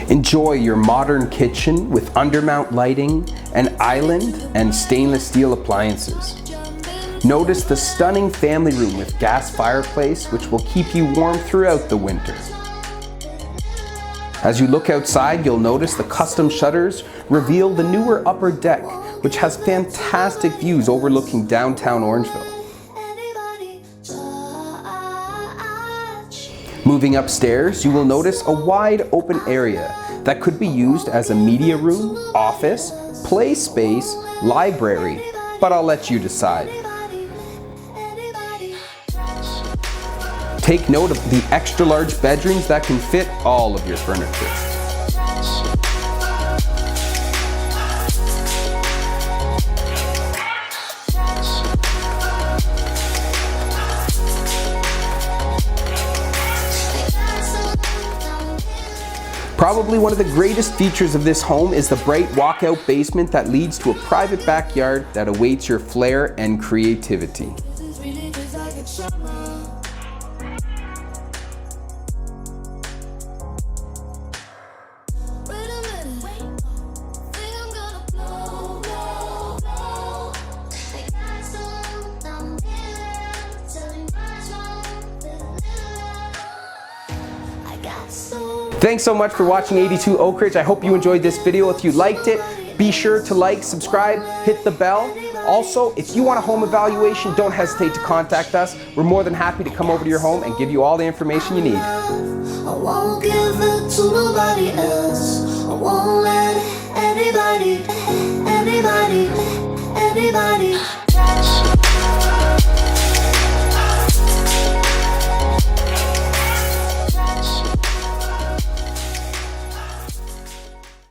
Enjoy your modern kitchen with undermount lighting, an island, and stainless steel appliances. Notice the stunning family room with gas fireplace, which will keep you warm throughout the winter. As you look outside, you'll notice the custom shutters reveal the newer upper deck, which has fantastic views overlooking downtown Orangeville. Moving upstairs, you will notice a wide open area that could be used as a media room, office, play space, library, but I'll let you decide. Take note of the extra large bedrooms that can fit all of your furniture. Probably one of the greatest features of this home is the bright walkout basement that leads to a private backyard that awaits your flair and creativity. Thanks so much for watching 82 Oak Ridge. I hope you enjoyed this video. If you liked it, be sure to like, subscribe, hit the bell. Also, if you want a home evaluation, don't hesitate to contact us. We're more than happy to come over to your home and give you all the information you need. I won't give it to nobody else. I won't let anybody